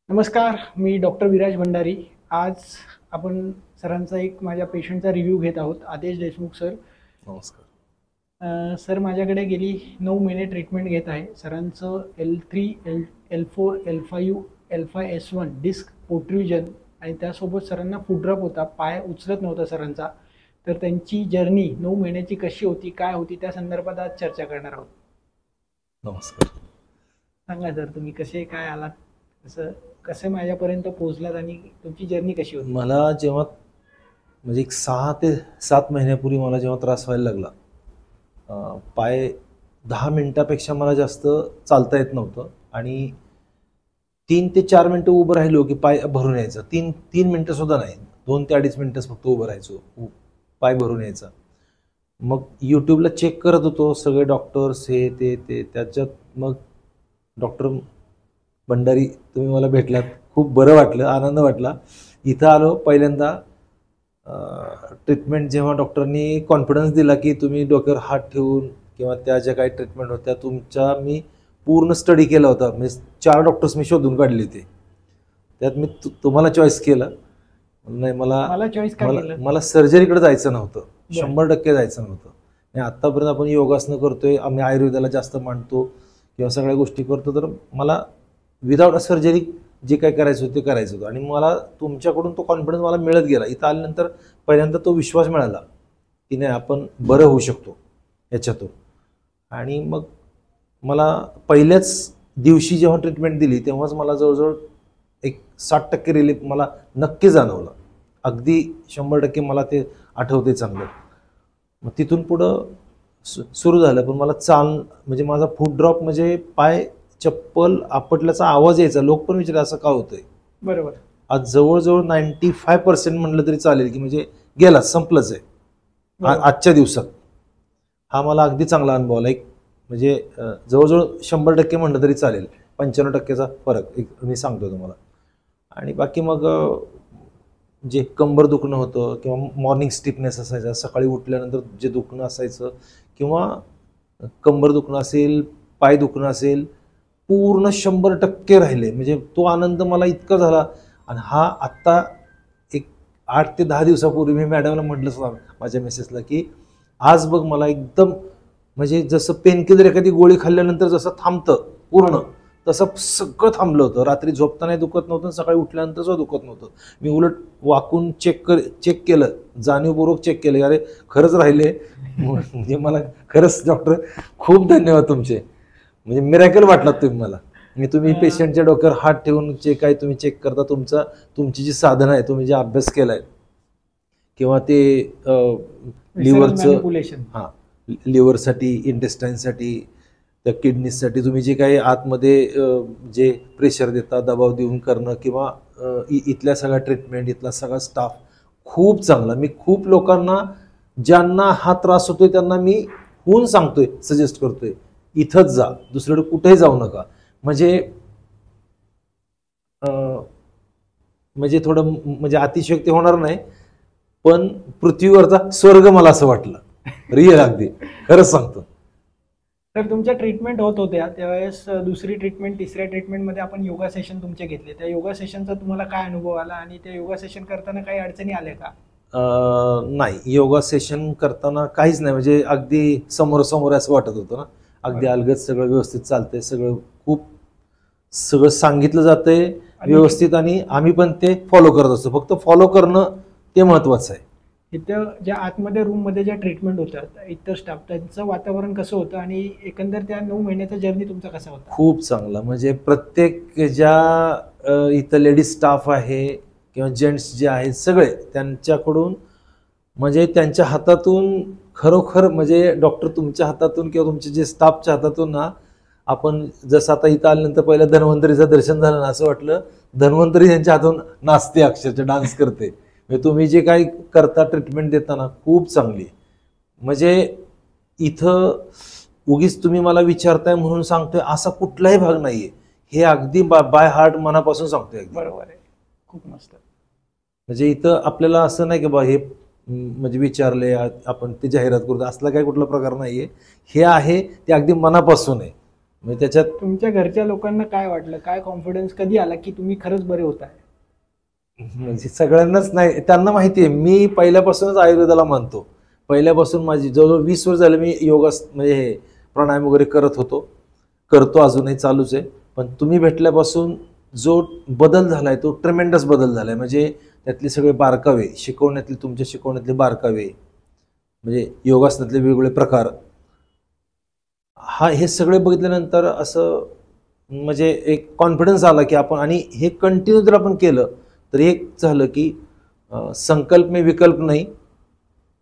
नमस्कार, मी डॉक्टर विराज भंडारी. आज आपण सरांचा एक माझ्या पेशंटचा रिव्ह्यू घेत आहोत. आदेश देशमुख सर. नमस्कार. सर माझ्याकडे गेली 9 महिने ट्रीटमेंट घेत आहे. सरांचं L3, L4, L5, L5S1 disk पोट्रुजन आणि त्यासोबत सरांना फूट ड्रॉप होता. पाय उचलत नव्हता सरांचा. तर त्यांची जर्नी 9 महिन्याची कशी होती, काय होती, त्या संदर्भात आज चर्चा करणार आहोत. नमस्कार. सांगा सर, तुम्ही कसे काय आलात, कसे माझ्यापर्यंत पोहोचलात आणि तुमची जर्नी कशी होती. मला जेव्हा म्हणजे एक 6 ते 7 महिन्यापूर्वी मला जेव्हा त्रास व्हायला लागला, पाय 10 मिनिटापेक्षा मला जास्त चालता येत नव्हतं आणि 3 ते 4 मिनिटं उभं राहिलो की पाय भरून यायचा. 3 मिनिटं सुद्धा नाही, 2 ते 2.5 मिनिटच फक्त उभं राहायचो, पाय भरून यायचा. मग यूट्यूबला चेक करत होतो, सगळे डॉक्टर्स हे ते त्याच्यात मग डॉक्टर भंडारी तुम्ही मला भेटलात, खूप बरं वाटलं, आनंद वाटला. इथं आलो पहिल्यांदा ट्रीटमेंट जेव्हा डॉक्टरांनी कॉन्फिडन्स दिला की तुम्ही डोक्यावर हात ठेवून किंवा त्या ज्या काही ट्रीटमेंट होत्या तुमच्या मी पूर्ण स्टडी केला होता. म्हणजे 4 डॉक्टर्स मी शोधून काढले होते, त्यात मी तुम्हाला चॉईस केलं. नाही, मला सर्जरीकडे जायचं नव्हतं, 100% जायचं नव्हतं. आणि आत्तापर्यंत आपण योगासनं करतोय, आम्ही आयुर्वेदाला जास्त मांडतो किंवा सगळ्या गोष्टी करतो, तर मला विदाउट सर्जरी जे काय करायचं होतं ते करायचं होतं. आणि मला तुमच्याकडून तो कॉन्फिडन्स मला मिळत गेला. इथं आल्यानंतर पहिल्यांदा तो विश्वास मिळाला की नाही, आपण बरं होऊ शकतो याच्यातून. आणि मग मला पहिल्याच दिवशी जेव्हा ट्रीटमेंट दिली तेव्हाच मला जवळजवळ एक 60% रिलीफ मला नक्की जाणवलं. अगदी 100% मला ते आठवते चांगलं. मग तिथून पुढं सुरू झालं. पण मला म्हणजे माझा फूट ड्रॉप म्हणजे पाय चप्पल आपटल्याचा आवाज यायचा. लोक पण विचारले असं का होतंय. बरोबर. आज जवळजवळ 95% म्हणलं तरी चालेल की म्हणजे गेला, संपलंच आहे आजच्या दिवसात. हा मला अगदी चांगला अनुभव आला. एक म्हणजे जवळजवळ 100% म्हणलं तरी चालेल, 95%चा फरक मी सांगतो तुम्हाला. आणि बाकी मग जे कंबर दुखणं होतं किंवा मॉर्निंग स्टिफनेस असायचा, सकाळी उठल्यानंतर जे दुखणं असायचं किंवा कंबर दुखणं असेल, पाय दुखणं असेल, पूर्ण 100% राहिले. म्हणजे तो आनंद मला इतका झाला. आणि हा आत्ता एक 8 ते 10 दिवसापूर्वी मी मॅडमला म्हटलं सुद्धा माझ्या मेसेजला की आज बघ मला एकदम म्हणजे जसं पेनकिलर एखादी गोळी खाल्ल्यानंतर जसं थांबतं पूर्ण, तसं सगळं थांबलं होतं. रात्री झोपताना दुखत नव्हतं, सकाळी उठल्यानंतर सुद्धा दुखत नव्हतं. मी उलट वाकून चेक केलं, जाणीवपूर्वक चेक केलं, अरे खरंच राहिले. म्हणजे मला खरंच डॉक्टर खूप धन्यवाद तुमचे. म्हणजे मिरॅकल वाटला तुम्ही मला. तुम्ही पेशंटच्या डोक्यावर हात ठेवून जे काही तुम्ही चेक करता, तुमची जी साधनं आहे, तुम्ही जे अभ्यास केलाय किंवा ते लिव्हरचं, हां, लिव्हरसाठी, इंटेस्टाईनसाठी, त्या किडनीसाठी तुम्ही जे काही आतमध्ये जे प्रेशर देता, दबाव देऊन करणं किंवा इथल्या सगळ्या ट्रीटमेंट, इथला सगळा स्टाफ खूप चांगला. मी खूप लोकांना ज्यांना हा त्रास होतोय त्यांना मी होऊन सांगतोय, सजेस्ट करतोय, इथंच जा, दुसरीकडे कुठेही जाऊ नका. म्हणजे थोडं म्हणजे अतिशयोक्ती होणार नाही, पण पृथ्वीवरचा स्वर्ग मला असं वाटलं. रिअल, अगदी खरंच सांगतो. तर तुमच्या ट्रीटमेंट होत होत्या त्यावेळेस दुसरी ट्रीटमेंट, तिसऱ्या ट्रीटमेंटमध्ये आपण योगा सेशन तुमचे घेतले. त्या योगा सेशनचा तुम्हाला काय अनुभव आला आणि त्या योगा सेशन करताना काही अडचणी आल्या का? नाही, योगा सेशन करताना काहीच नाही. म्हणजे अगदी समोरासमोर असं वाटत होतं ना, अगदी अलगद सगळं व्यवस्थित चालतंय, सगळं सांगितलं जातंय व्यवस्थित आणि आम्ही पण ते फॉलो करत असतो. फक्त फॉलो करणं ते महत्वाचं आहे. इथं ज्या आतमध्ये रूममध्ये ज्या ट्रीटमेंट होतात इतर स्टाफ, त्यांचं वातावरण कसं होतं आणि एकंदर त्या 9 महिन्याचा जर्नी तुमचा कसा होता? खूप चांगला. म्हणजे प्रत्येक ज्या इथं लेडीज स्टाफ आहे किंवा जेंट्स जे आहेत सगळे, त्यांच्याकडून म्हणजे त्यांच्या हातातून खरोखर म्हणजे डॉक्टर तुमच्या हातातून किंवा तुमचे जे स्टाफच्या हातातून ना, आपण जसं आता इथं आल्यानंतर पहिल्या धन्वंतरीचं दर्शन झालं ना, असं वाटलं धन्वंतरी त्यांच्या हातून नाचते, अक्षरशः डान्स करते. तुम्ही जे काही करता, ट्रीटमेंट देताना खूप चांगली. म्हणजे इथं उगीच तुम्ही मला विचारताय म्हणून सांगतोय असा कुठलाही भाग नाहीये. हे अगदी बाय हार्ट मनापासून सांगतोय. बरोबर आहे, खूप मस्त. म्हणजे इथं आपल्याला असं नाही की बा हे म्हणजे विचारले आपण ते जाहिरात करतो, असला काही कुठला प्रकार नाहीये. हे आहे ते अगदी मनापासून आहे. म्हणजे त्याच्यात तुमच्या घरच्या लोकांना काय वाटलं, काय कॉन्फिडन्स कधी आला की तुम्ही खरंच बरे होताय? म्हणजे सगळ्यांनाच नाही, त्यांना माहिती आहे मी पहिल्यापासूनच आयुर्वेदाला मानतो. पहिल्यापासून माझी जवळजवळ 20 वर्ष झाले मी योगा म्हणजे हे प्राणायाम वगैरे करतो अजूनही चालूच आहे. पण तुम्ही भेटल्यापासून जो बदल झालाय तो ट्रेमेंडस बदल झालाय. म्हणजे त्यातले सगळे बारकावे तुमच्या शिकवण्यातले बारकावे, म्हणजे योगासनातले वेगवेगळे प्रकार, हे सगळे बघितल्यानंतर असं म्हणजे एक कॉन्फिडन्स आला की आपण, आणि हे कंटिन्यू जर आपण केलं तर एक झालं की संकल्प में विकल्प नाही,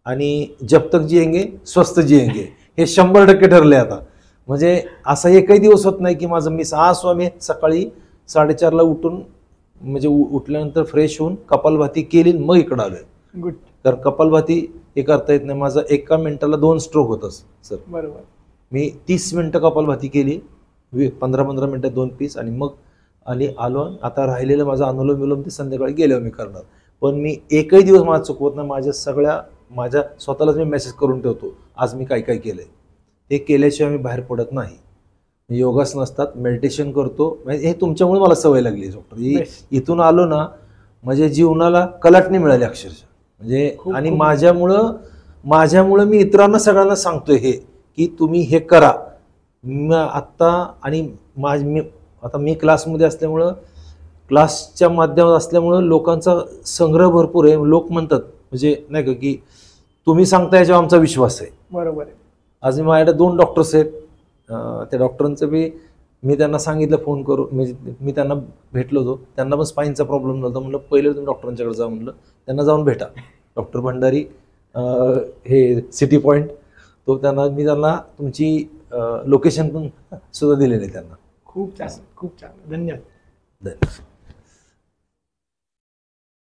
आणि जब तक जिएंगे स्वस्थ जिएंगे हे 100% ठरले आता. म्हणजे असा एकही दिवस होत नाही की माझं मी स्वामी सकाळी 4:30ला उठून म्हणजे उठल्यानंतर फ्रेश होऊन कपालभाती केली मग इकडं आलोय. गुड. तर कपालभाती हे करता येत नाही, माझा 1 मिनिटाला 2 स्ट्रोक होतं सर. बरोबर. मी 30 मिनिटं कपालभाती केली, 15-15 मिनिटं 2 पीस, आणि मग आलो. आता राहिलेलं माझं अनुलोम विलोम ते संध्याकाळी गेल्यावर मी करणार. पण मी एकही दिवस माझा चुकवत नाही. माझ्या स्वतःलाच मी मेसेज करून ठेवतो आज मी काय काय केलंय. हे केल्याशिवाय मी बाहेर पडत नाही. योगासन असतात, मेडिटेशन करतो. हे तुमच्यामुळे मला सवय लागली डॉक्टर. इथून आलो ना म्हणजे जीवनाला कलाटणी मिळाली अक्षरशः. म्हणजे आणि माझ्यामुळं मी इतरांना सगळ्यांना सांगतोय हे की तुम्ही हे करा. आता मी क्लासमध्ये असल्यामुळं, क्लासच्या माध्यमात असल्यामुळं लोकांचा संग्रह भरपूर आहे. लोक म्हणतात म्हणजे नाही का की तुम्ही सांगता याच्यावर आमचा विश्वास आहे. बरोबर आहे. आज माझ्याकडे 2 डॉक्टर्स आहेत. त्या डॉक्टरांचं बी मी त्यांना सांगितलं फोन करून, म्हणजे मी त्यांना भेटलो होतो. त्यांना पण स्पाईनचा प्रॉब्लेम नव्हता. म्हणलं पहिले तुम्ही डॉक्टरांच्याकडे जा, म्हणलं त्यांना जाऊन भेटा. डॉक्टर भंडारी हे सिटी पॉईंट, मी त्यांना तुमची लोकेशन पण सुद्धा दिलेली आहे त्यांना. खूप छान, खूप छान. धन्यवाद. धन्यवाद.